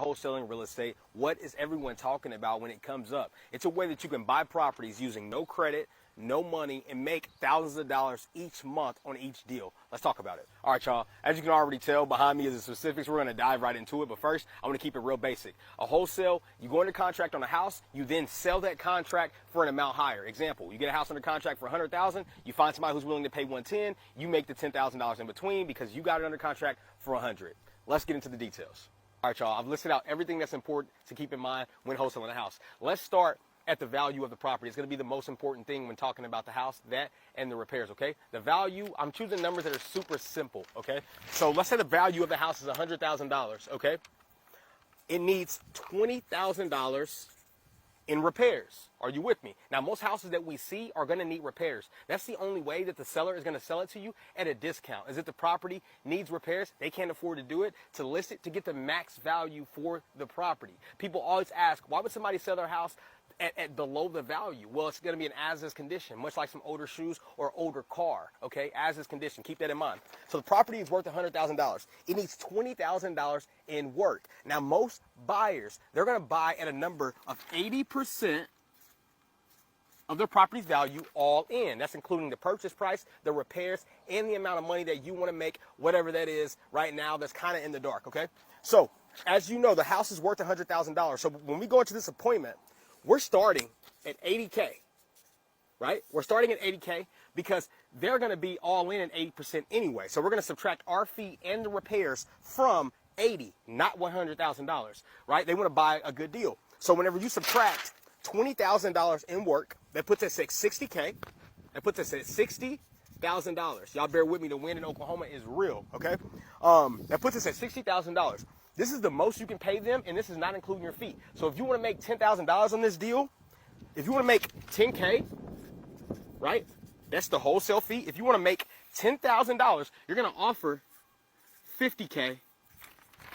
wholesaling real estate, what is everyone talking about when it comes up? It's a way that you can buy properties using no credit, no money, and make thousands of dollars each month on each deal. Let's talk about it. All right, y'all. As you can already tell, behind me is the specifics. We're going to dive right into it. But first, I want to keep it real basic. A wholesale, you go under contract on a house, you then sell that contract for an amount higher. Example, you get a house under contract for $100,000, you find somebody who's willing to pay $110,000, you make the $10,000 in between because you got it under contract for $100,000. Let's get into the details. All right, y'all. I've listed out everything that's important to keep in mind when wholesaling a house. Let's start at the value of the property. It's going to be the most important thing when talking about the house, that and the repairs, okay? The value, I'm choosing numbers that are super simple, okay? So let's say the value of the house is $100,000, okay? It needs $20,000 in repairs. Are you with me? Now, most houses that we see are going to need repairs. That's the only way that the seller is going to sell it to you at a discount. Is if the property needs repairs, they can't afford to do it, to list it, to get the max value for the property. People always ask, why would somebody sell their house at below the value? Well, it's going to be an as-is condition, much like some older shoes or older car, okay? As-is condition, keep that in mind. So the property is worth $100,000. It needs $20,000 in work. Now, most buyers, they're going to buy at a number of 80% of their property's value all in. That's including the purchase price, the repairs, and the amount of money that you want to make, whatever that is right now that's kind of in the dark, okay? So, as you know, the house is worth $100,000. So when we go into this appointment, we're starting at 80K, right? We're starting at 80K because they're going to be all in at 80% anyway. So we're going to subtract our fee and the repairs from 80, not $100,000, right? They want to buy a good deal. So whenever you subtract $20,000 in work, that puts us at 60K. That puts us at $60,000. Y'all bear with me. The wind in Oklahoma is real, okay? That puts us at $60,000. This is the most you can pay them, and this is not including your fee. So if you want to make $10,000 on this deal, if you want to make 10K, right? That's the wholesale fee. If you want to make $10,000, you're going to offer 50K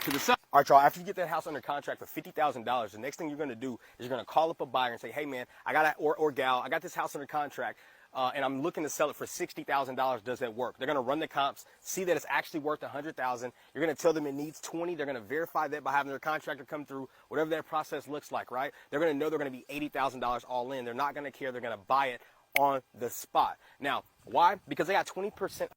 to the seller. All right, y'all, after you get that house under contract for $50,000, the next thing you're going to do is you're going to call up a buyer and say, hey, man, I got or gal, I got this house under contract. And I'm looking to sell it for $60,000. Does that work? They're going to run the comps, see that it's actually worth $100,000. You're going to tell them it needs 20. They're going to verify that by having their contractor come through, whatever that process looks like, right? They're going to know they're going to be $80,000 all in. They're not going to care. They're going to buy it on the spot. Now, why? Because they got 20%